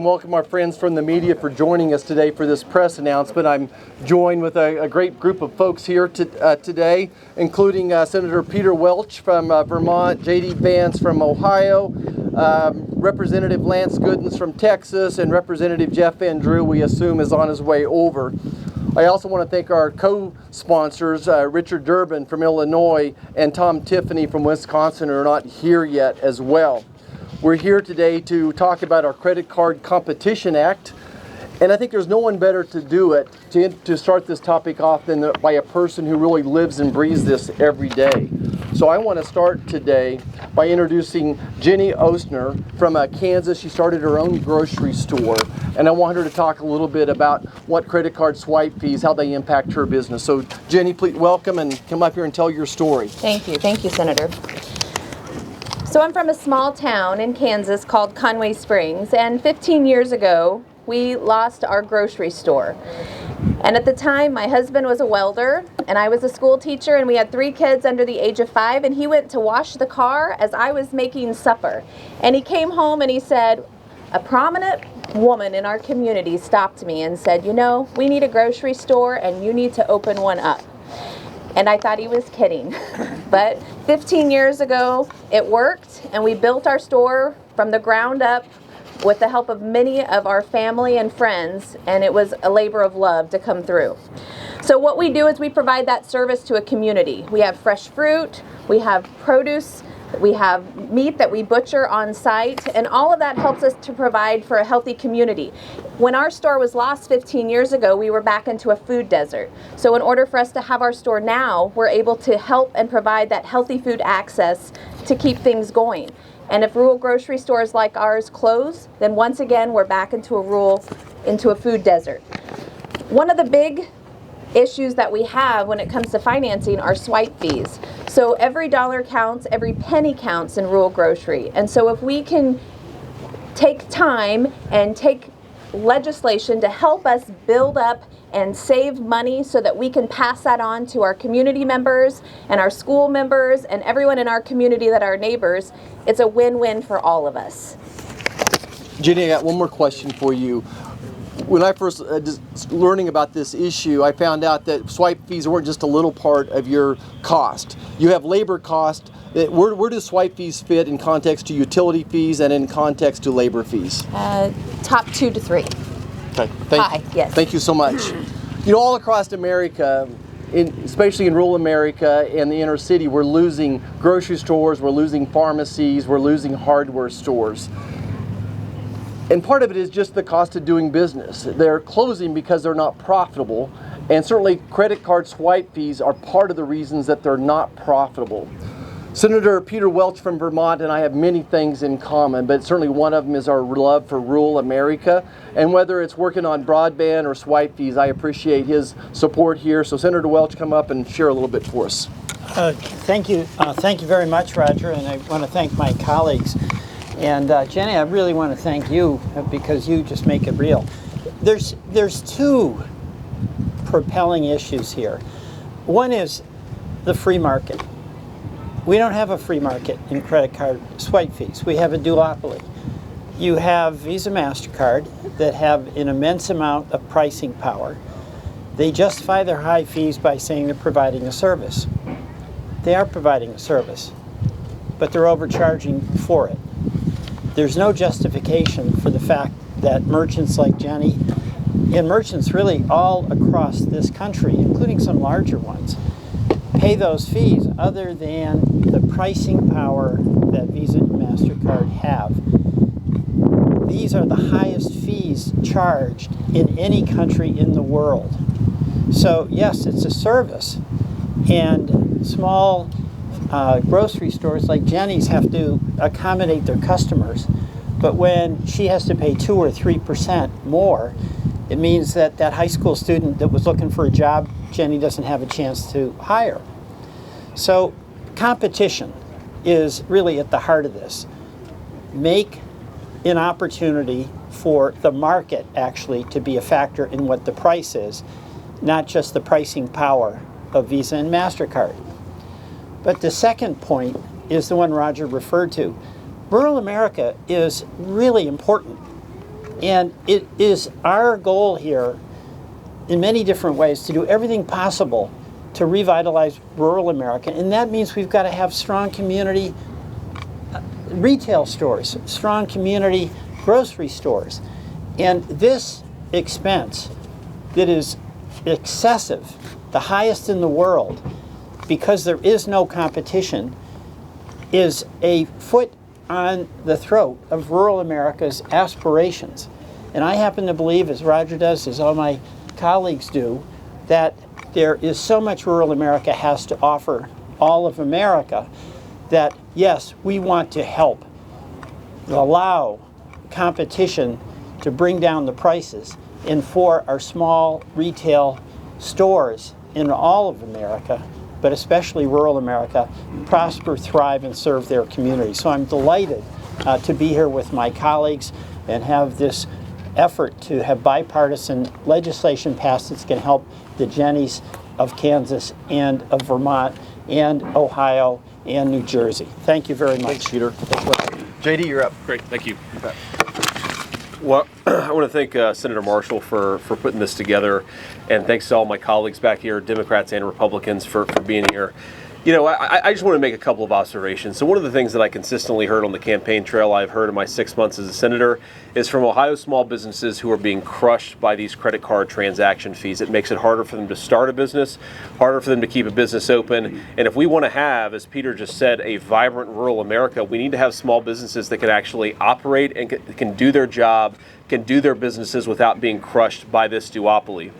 Welcome our friends from the media for joining us today for this press announcement. I'm joined with a great group of folks here today, including Senator Peter Welch from Vermont, J.D. Vance from Ohio, Representative Lance Goodens from Texas, and Representative Jeff Van Drew, we assume, is on his way over. I also want to thank our co-sponsors, Richard Durbin from Illinois and Tom Tiffany from Wisconsin, who are not here yet as well. We're here today to talk about our Credit Card Competition Act, and I think there's no one better to do it, to start this topic off than by a person who really lives and breathes this every day. So I want to start today by introducing Jenny Ostner from Kansas. She started her own grocery store, and I want her to talk a little bit about what credit card swipe fees, how they impact her business. So Jenny, please welcome and come up here and tell your story. Thank you, Senator. So I'm from a small town in Kansas called Conway Springs, and 15 years ago we lost our grocery store. And at the time my husband was a welder and I was a school teacher, and we had 3 kids under the age of 5, and he went to wash the car as I was making supper. And he came home and he said, a prominent woman in our community stopped me and said, you know, we need a grocery store and you need to open one up. And I thought he was kidding. But 15 years ago, it worked, and we built our store from the ground up with the help of many of our family and friends, and it was a labor of love to come through. So what we do is we provide that service to a community. We have fresh fruit, we have produce, we have meat that we butcher on site, and all of that helps us to provide for a healthy community. When our store was lost 15 years ago, we were back into a food desert. So in order for us to have our store now, we're able to help and provide that healthy food access to keep things going. And if rural grocery stores like ours close, then once again, we're back into a food desert. One of the big issues that we have when it comes to financing are swipe fees. So every dollar counts, every penny counts in rural grocery. And so if we can take time and take legislation to help us build up and save money so that we can pass that on to our community members and our school members and everyone in our community that are neighbors, it's a win-win for all of us. Jenny, I got one more question for you. When I first learning about this issue, I found out that swipe fees weren't just a little part of your cost. You have labor cost. Where do swipe fees fit in context to utility fees and in context to labor fees? Top 2 to 3. Okay. Yes. Thank you so much. You know, all across America, especially in rural America and the inner city, we're losing grocery stores, we're losing pharmacies, we're losing hardware stores. And part of it is just the cost of doing business. They're closing because they're not profitable, and certainly credit card swipe fees are part of the reasons that they're not profitable. Senator Peter Welch from Vermont and I have many things in common, but certainly one of them is our love for rural America. And whether it's working on broadband or swipe fees, I appreciate his support here. So Senator Welch, come up and share a little bit for us. Thank you very much, Roger, and I want to thank my colleagues. And Jenny, I really want to thank you because you just make it real. There's 2 propelling issues here. One is the free market. We don't have a free market in credit card swipe fees. We have a duopoly. You have Visa, MasterCard that have an immense amount of pricing power. They justify their high fees by saying they're providing a service. They are providing a service, but they're overcharging for it. There's no justification for the fact that merchants like Jenny, and merchants really all across this country, including some larger ones, pay those fees other than the pricing power that Visa and MasterCard have. These are the highest fees charged in any country in the world. So yes, it's a service, and small grocery stores like Jenny's have to accommodate their customers, but when she has to pay 2 or 3% more, it means that that high school student that was looking for a job, Jenny doesn't have a chance to hire. So competition is really at the heart of this. Make an opportunity for the market actually to be a factor in what the price is, not just the pricing power of Visa and MasterCard. But the second point is the one Roger referred to. Rural America is really important. And it is our goal here in many different ways to do everything possible to revitalize rural America. And that means we've got to have strong community retail stores, strong community grocery stores. And this expense that is excessive, the highest in the world, because there is no competition, is a foot on the throat of rural America's aspirations. And I happen to believe, as Roger does, as all my colleagues do, that there is so much rural America has to offer all of America that, yes, we want to help allow competition to bring down the prices, and for our small retail stores in all of America, but especially rural America, prosper, thrive, and serve their community. So I'm delighted to be here with my colleagues and have this effort to have bipartisan legislation passed that's going to help the Jennies of Kansas and of Vermont and Ohio and New Jersey. Thank you very much. Thanks, Peter. JD, you're up. Great, thank you. Well, I want to thank Senator Marshall for putting this together, and thanks to all my colleagues back here, Democrats and Republicans, for being here. You know, I just want to make a couple of observations. So one of the things that I consistently heard on the campaign trail, I've heard in my 6 months as a senator, is from Ohio small businesses who are being crushed by these credit card transaction fees. It makes it harder for them to start a business, harder for them to keep a business open. And if we want to have, as Peter just said, a vibrant rural America, we need to have small businesses that can actually operate and can do their job, can do their businesses without being crushed by this duopoly.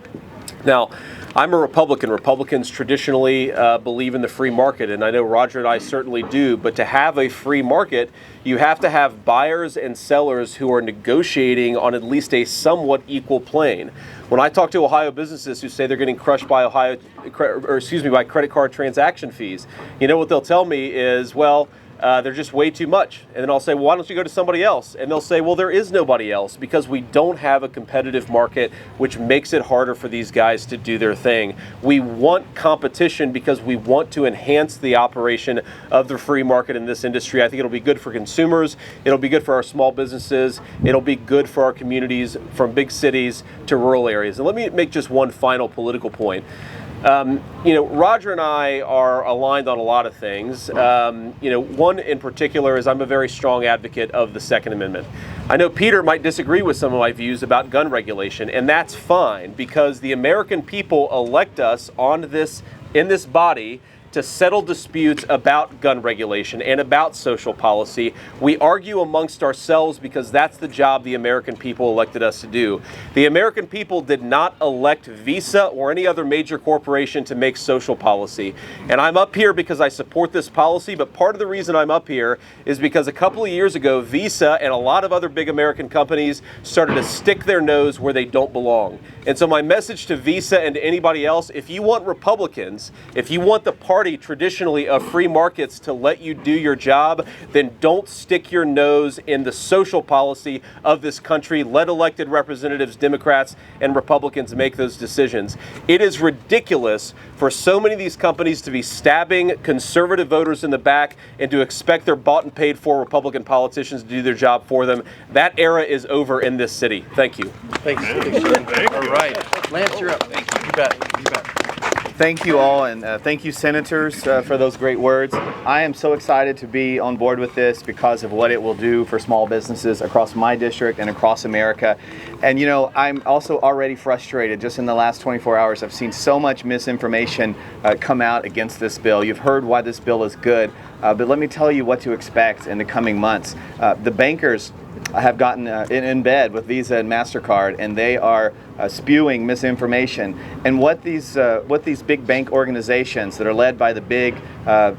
Now, I'm a Republican. Republicans traditionally believe in the free market, and I know Roger and I certainly do, but to have a free market, you have to have buyers and sellers who are negotiating on at least a somewhat equal plane. When I talk to Ohio businesses who say they're getting crushed by by credit card transaction fees, you know what they'll tell me is, well, they're just way too much. And then I'll say, well, why don't you go to somebody else? And they'll say, well, there is nobody else because we don't have a competitive market, which makes it harder for these guys to do their thing. We want competition because we want to enhance the operation of the free market in this industry. I think it'll be good for consumers. It'll be good for our small businesses. It'll be good for our communities from big cities to rural areas. And let me make just one final political point. You know, Roger and I are aligned on a lot of things. You know, one in particular is I'm a very strong advocate of the Second Amendment. I know Peter might disagree with some of my views about gun regulation, and that's fine because the American people elect us in this body to settle disputes about gun regulation and about social policy. We argue amongst ourselves because that's the job the American people elected us to do. The American people did not elect Visa or any other major corporation to make social policy. And I'm up here because I support this policy, but part of the reason I'm up here is because a couple of years ago, Visa and a lot of other big American companies started to stick their nose where they don't belong. And so my message to Visa and to anybody else, if you want Republicans, if you want the party traditionally of free markets to let you do your job, then don't stick your nose in the social policy of this country. Let elected representatives, Democrats and Republicans, make those decisions. It is ridiculous for so many of these companies to be stabbing conservative voters in the back and to expect their bought and paid for Republican politicians to do their job for them. That era is over in this city. Thank you. Thanks. All right. Lance, you're up. Thank you. You bet. You bet. Thank you all, and thank you, senators, for those great words. I am so excited to be on board with this because of what it will do for small businesses across my district and across America. And you know, I'm also already frustrated. Just in the last 24 hours, I've seen so much misinformation come out against this bill. You've heard why this bill is good, but let me tell you what to expect in the coming months. The bankers have gotten in bed with Visa and MasterCard, and they are spewing misinformation. And what these big bank organizations that are led by the big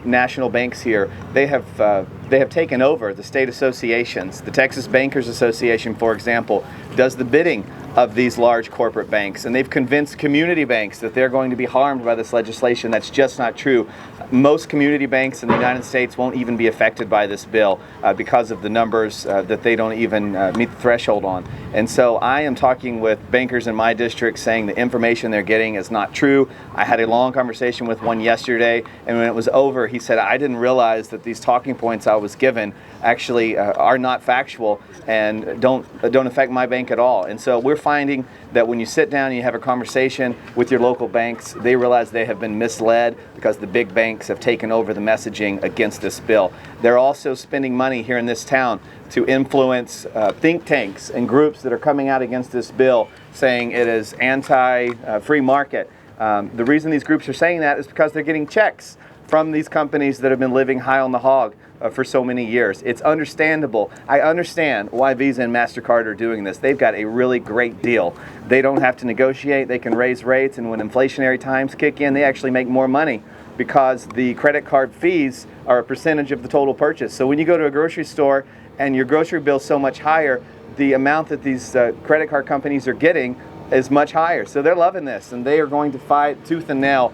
national banks here, they have taken over the state associations. The Texas Bankers Association, for example, does the bidding of these large corporate banks. And they've convinced community banks that they're going to be harmed by this legislation. That's just not true. Most community banks in the United States won't even be affected by this bill because of the numbers that they don't even meet the threshold on. And so I am talking with bankers in my district saying the information they're getting is not true. I had a long conversation with one yesterday, and when it was over, he said, I didn't realize that these talking points I was given actually are not factual and don't affect my bank at all. And so we're finding that when you sit down and you have a conversation with your local banks, they realize they have been misled because the big banks have taken over the messaging against this bill. They're also spending money here in this town to influence think tanks and groups that are coming out against this bill, saying it is anti-free market. The reason these groups are saying that is because they're getting checks from these companies that have been living high on the hog for so many years. It's understandable. I understand why Visa and MasterCard are doing this. They've got a really great deal. They don't have to negotiate. They can raise rates, and when inflationary times kick in, they actually make more money because the credit card fees are a percentage of the total purchase. So when you go to a grocery store and your grocery bill is so much higher, the amount that these credit card companies are getting is much higher. So they're loving this, and they are going to fight tooth and nail,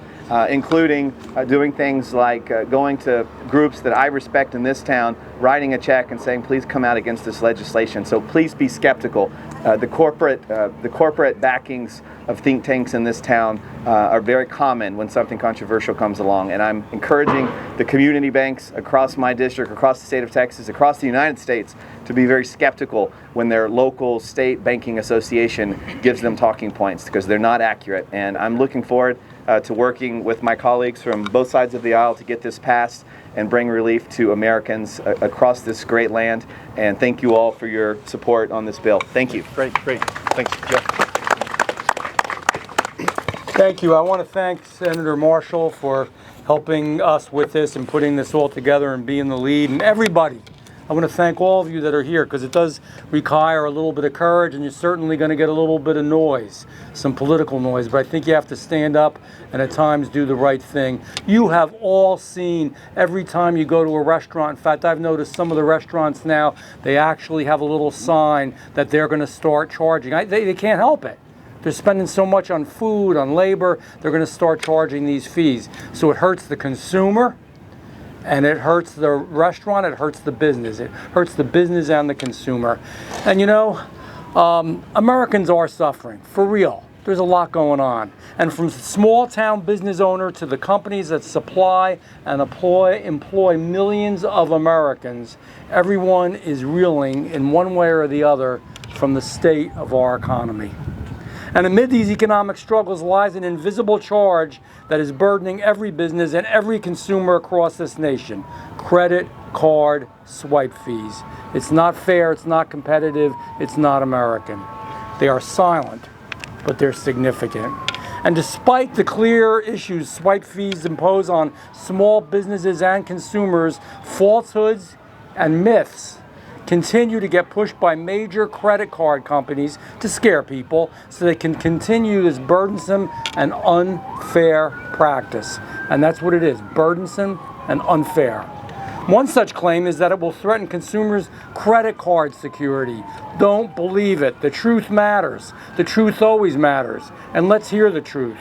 including doing things like going to groups that I respect in this town, writing a check and saying, please come out against this legislation. So please be skeptical. The corporate backings of think tanks in this town are very common when something controversial comes along. And I'm encouraging the community banks across my district, across the state of Texas, across the United States, to be very skeptical when their local state banking association gives them talking points, because they're not accurate. And I'm looking forward to working with my colleagues from both sides of the aisle to get this passed and bring relief to Americans across this great land. And thank you all for your support on this bill. Thank you. Great. Thanks, Jeff. Thank you. I want to thank Senator Marshall for helping us with this and putting this all together and being the lead, and everybody. I want to thank all of you that are here, because it does require a little bit of courage, and you're certainly going to get a little bit of noise, some political noise, but I think you have to stand up and at times do the right thing. You have all seen, every time you go to a restaurant, in fact, I've noticed some of the restaurants now, they actually have a little sign that they're going to start charging. They can't help it. They're spending so much on food, on labor, they're going to start charging these fees. So it hurts the consumer, and it hurts the restaurant, it hurts the business. It hurts the business and the consumer. And you know, Americans are suffering, for real. There's a lot going on. And from small town business owner to the companies that supply and employ millions of Americans, everyone is reeling in one way or the other from the state of our economy. And amid these economic struggles lies an invisible charge that is burdening every business and every consumer across this nation: credit card swipe fees. It's not fair, it's not competitive, it's not American. They are silent, but they're significant. And despite the clear issues swipe fees impose on small businesses and consumers, falsehoods and myths continue to get pushed by major credit card companies to scare people so they can continue this burdensome and unfair practice. And that's what it is, burdensome and unfair. One such claim is that it will threaten consumers' credit card security. Don't believe it. The truth matters. The truth always matters. And let's hear the truth.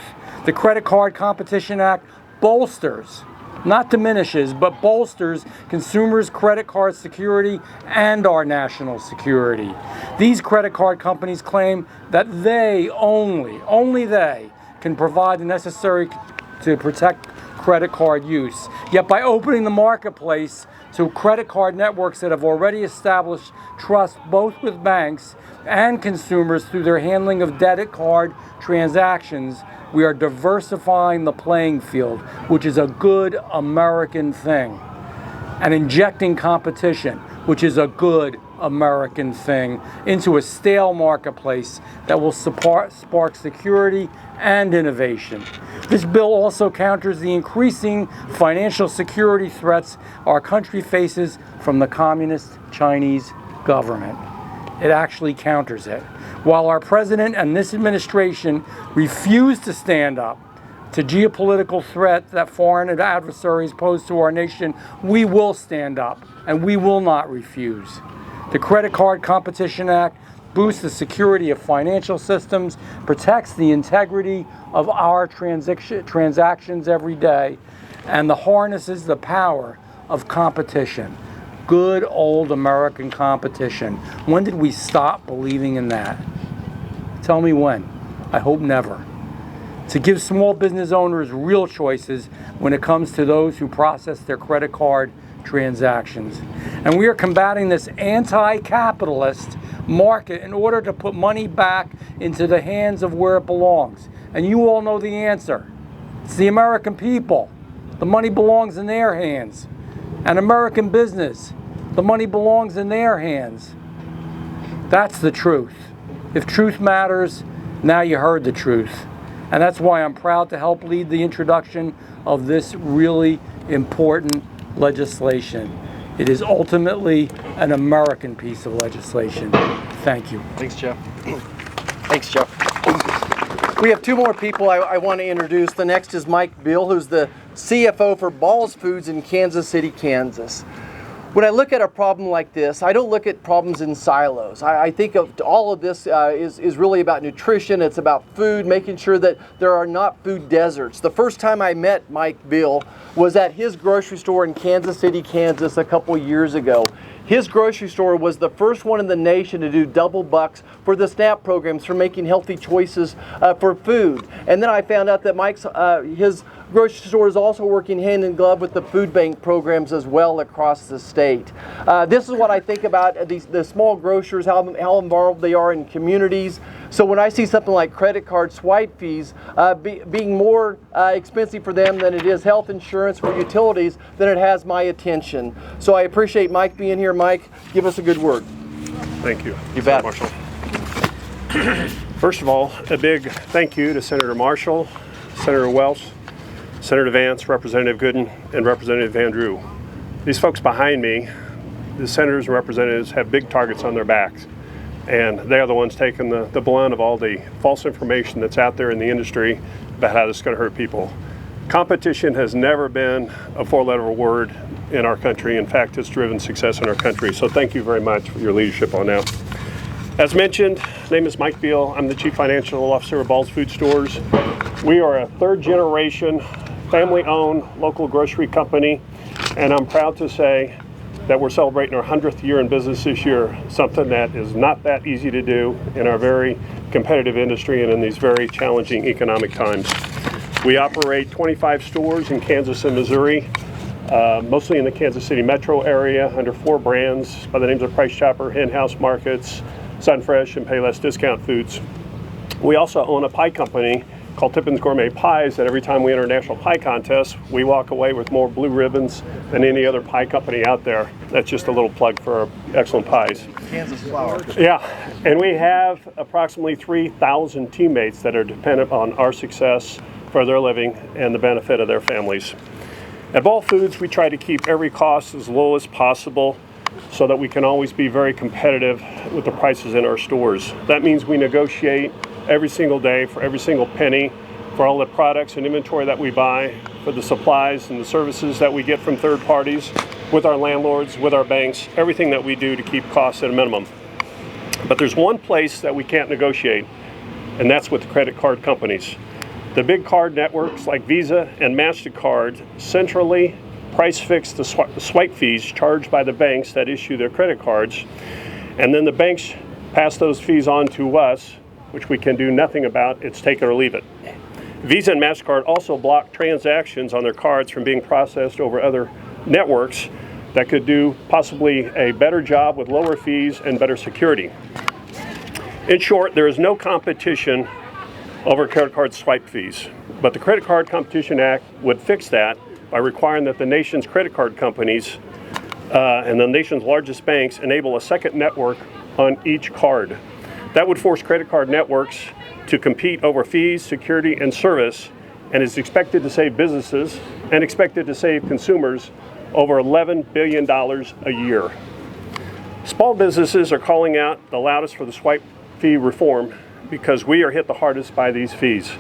The Credit Card Competition Act bolsters, not diminishes, but bolsters consumers' credit card security and our national security. These credit card companies claim that they only they, can provide the necessary to protect credit card use. Yet by opening the marketplace to credit card networks that have already established trust both with banks and consumers through their handling of debit card transactions, we are diversifying the playing field, which is a good American thing, and injecting competition, which is a good American thing, into a stale marketplace that will spark security and innovation. This bill also counters the increasing financial security threats our country faces from the communist Chinese government. It actually counters it. While our president and this administration refuse to stand up to geopolitical threat that foreign adversaries pose to our nation, we will stand up and we will not refuse. The Credit Card Competition Act boosts the security of financial systems, protects the integrity of our transactions every day, and harnesses the power of competition. Good old American competition. When did we stop believing in that? Tell me when. I hope never. To give small business owners real choices when it comes to those who process their credit card transactions. And we are combating this anti-capitalist market in order to put money back into the hands of where it belongs. And you all know the answer. It's the American people. The money belongs in their hands. And American business, the money belongs in their hands. That's the truth. If truth matters, now you heard the truth. And that's why I'm proud to help lead the introduction of this really important legislation. It is ultimately an American piece of legislation. Thank you. Thanks, Jeff. Thanks, Jeff. We have two more people I want to introduce. The next is Mike Beal, who's the CFO for Ball's Foods in Kansas City, Kansas. When I look at a problem like this, I don't look at problems in silos. I think of all of this is really about nutrition. It's about food, making sure that there are not food deserts. The first time I met Mike Beal was at his grocery store in Kansas City, Kansas a couple years ago. His grocery store was the first one in the nation to do double bucks for the SNAP programs for making healthy choices for food. And then I found out that his grocery store is also working hand in glove with the food bank programs as well across the state. This is what I think about the small grocers, how involved they are in communities. So when I see something like credit card swipe fees being more expensive for them than it is health insurance or utilities, then it has my attention. So I appreciate Mike being here. Mike, give us a good word. Thank you. You bet. Marshall. First of all, a big thank you to Senator Marshall, Senator Welch, Senator Vance, Representative Gooden, and Representative Van Drew. These folks behind me, the senators and representatives, have big targets on their backs, and they are the ones taking the blunt of all the false information that's out there in the industry about how this is going to hurt people. Competition has never been a four-letter word in our country. In fact, it's driven success in our country. So thank you very much for your leadership on that. As mentioned, my name is Mike Beal. I'm the Chief Financial Officer of Ball's Food Stores. We are a third-generation, family-owned local grocery company, and I'm proud to say that we're celebrating our 100th year in business this year, something that is not that easy to do in our very competitive industry and in these very challenging economic times. We operate 25 stores in Kansas and Missouri, mostly in the Kansas City metro area under 4 brands by the names of Price Chopper, Hen House Markets, Sunfresh, and Payless Discount Foods. We also own a pie company called Tippins Gourmet Pies that every time we enter national pie contests, we walk away with more blue ribbons than any other pie company out there. That's just a little plug for our excellent pies. Kansas flour. Yeah, and we have approximately 3,000 teammates that are dependent on our success for their living and the benefit of their families. At Ball Foods, we try to keep every cost as low as possible so that we can always be very competitive with the prices in our stores. That means we negotiate every single day for every single penny, for all the products and inventory that we buy, for the supplies and the services that we get from third parties, with our landlords, with our banks, everything that we do to keep costs at a minimum. But there's one place that we can't negotiate, and that's with the credit card companies. The big card networks like Visa and MasterCard centrally price fix the swipe fees charged by the banks that issue their credit cards, and then the banks pass those fees on to us, which we can do nothing about. It's take it or leave it. Visa and MasterCard also block transactions on their cards from being processed over other networks that could do possibly a better job with lower fees and better security. In short, there is no competition over credit card swipe fees, but the Credit Card Competition Act would fix that by requiring that the nation's credit card companies and the nation's largest banks enable a second network on each card. That would force credit card networks to compete over fees, security, and service, and is expected to save businesses and expected to save consumers over $11 billion a year. Small businesses are calling out the loudest for the swipe fee reform because we are hit the hardest by these fees.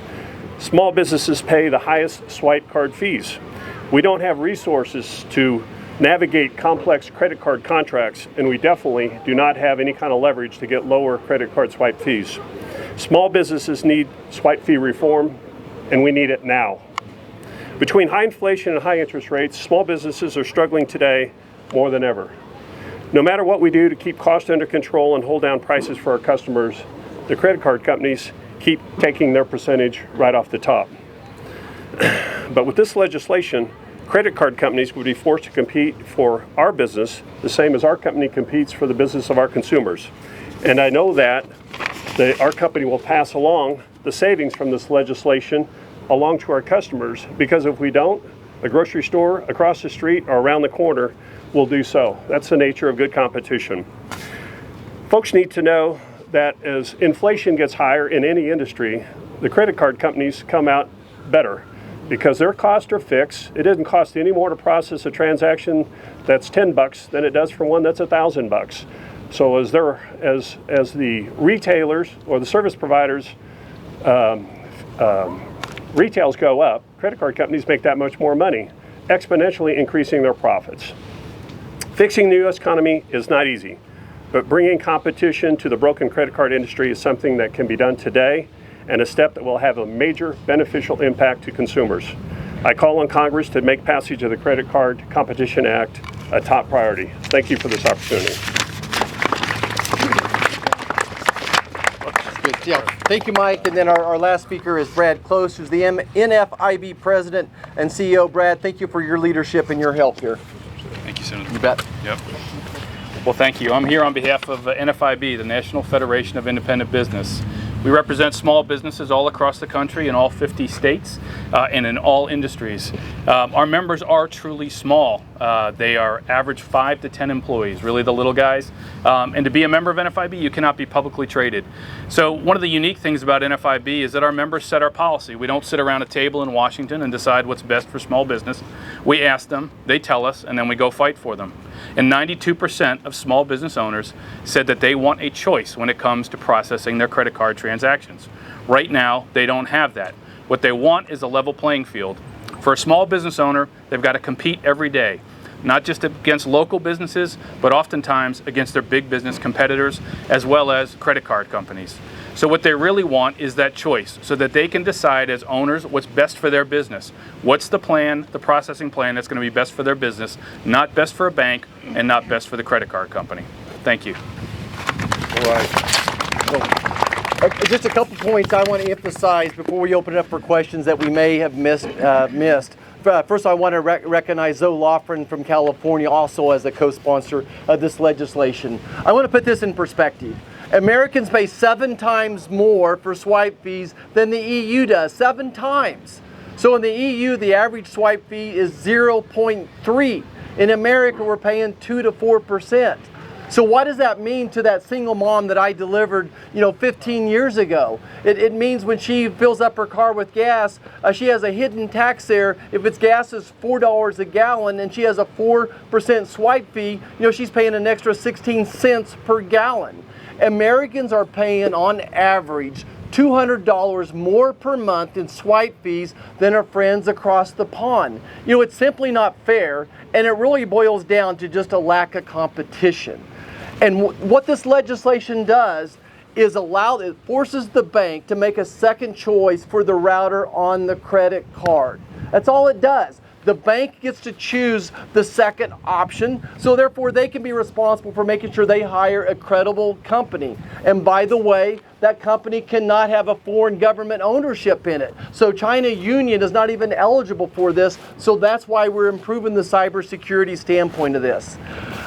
Small businesses pay the highest swipe card fees. We don't have resources to navigate complex credit card contracts, and we definitely do not have any kind of leverage to get lower credit card swipe fees. Small businesses need swipe fee reform, and we need it now. Between high inflation and high interest rates, small businesses are struggling today more than ever. No matter what we do to keep costs under control and hold down prices for our customers, the credit card companies keep taking their percentage right off the top. But with this legislation, credit card companies would be forced to compete for our business the same as our company competes for the business of our consumers. And I know that our company will pass along the savings from this legislation along to our customers, because if we don't, the grocery store across the street or around the corner will do so. That's the nature of good competition. Folks need to know that as inflation gets higher in any industry, the credit card companies come out better because their costs are fixed. It doesn't cost any more to process a transaction that's $10 than it does for one that's $1,000. So as the retailers or the service providers retails go up, credit card companies make that much more money, exponentially increasing their profits. Fixing the U.S. economy is not easy, but bringing competition to the broken credit card industry is something that can be done today and a step that will have a major beneficial impact to consumers. I call on Congress to make passage of the Credit Card Competition Act a top priority. Thank you for this opportunity. Yeah, thank you, Mike. And then our last speaker is Brad Close, who's the NFIB President and CEO. Brad, thank you for your leadership and your help here. Thank you, Senator. You bet. Yep. Well, thank you. I'm here on behalf of NFIB, the National Federation of Independent Business. We represent small businesses all across the country in all 50 states and in all industries. Our members are truly small. They are average 5 to 10 employees, really the little guys. And to be a member of NFIB, you cannot be publicly traded. So one of the unique things about NFIB is that our members set our policy. We don't sit around a table in Washington and decide what's best for small business. We ask them, they tell us, and then we go fight for them. And 92% of small business owners said that they want a choice when it comes to processing their credit card transactions. Right now, they don't have that. What they want is a level playing field. For a small business owner, they've got to compete every day, not just against local businesses, but oftentimes against their big business competitors, as well as credit card companies. So what they really want is that choice, so that they can decide as owners what's best for their business. What's the plan, the processing plan that's going to be best for their business, not best for a bank and not best for the credit card company. Thank you. All right. So, just a couple points I want to emphasize before we open it up for questions that we may have missed. First, I want to recognize Zoe Lofgren from California also as a co-sponsor of this legislation. I want to put this in perspective. Americans pay 7 times more for swipe fees than the EU does, 7 times. So in the EU, the average swipe fee is 0.3. In America, we're paying 2 to 4%. So what does that mean to that single mom that I delivered, 15 years ago? It means when she fills up her car with gas, she has a hidden tax there. If its gas is $4 a gallon and she has a 4% swipe fee, she's paying an extra 16 cents per gallon. Americans are paying on average $200 more per month in swipe fees than our friends across the pond. It's simply not fair, and it really boils down to just a lack of competition. And what this legislation does is it forces the bank to make a second choice for the router on the credit card. That's all it does. The bank gets to choose the second option, so therefore they can be responsible for making sure they hire a credible company. And by the way, that company cannot have a foreign government ownership in it. So China Union is not even eligible for this, so that's why we're improving the cybersecurity standpoint of this.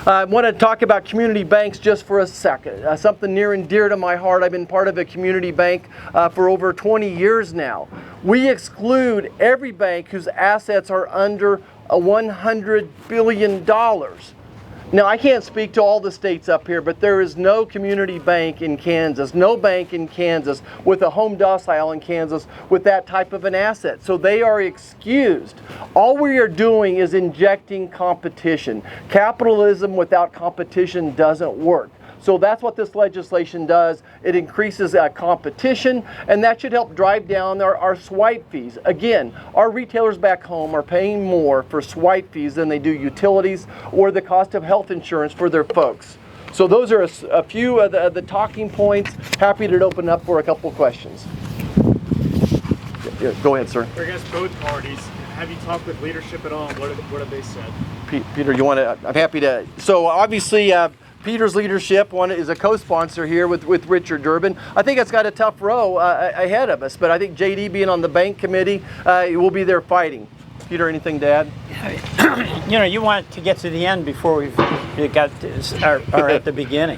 I want to talk about community banks just for a second. Something near and dear to my heart. I've been part of a community bank for over 20 years now. We exclude every bank whose assets are under $100 billion. Now, I can't speak to all the states up here, but there is no community bank in Kansas, no bank in Kansas with a home domicile in Kansas with that type of an asset. So they are excused. All we are doing is injecting competition. Capitalism without competition doesn't work. So that's what this legislation does. It increases competition, and that should help drive down our swipe fees. Again, our retailers back home are paying more for swipe fees than they do utilities or the cost of health insurance for their folks. So those are a few of the talking points. Happy to open up for a couple questions. Yeah, go ahead, sir. For I guess both parties, have you talked with leadership at all? What have they said? Peter, you want to? I'm happy to. So obviously, Peter's leadership is a co-sponsor here with Richard Durbin. I think it's got a tough row ahead of us, but I think JD being on the bank committee, will be there fighting. Peter, anything to add? You know, you want to get to the end before we are at the beginning.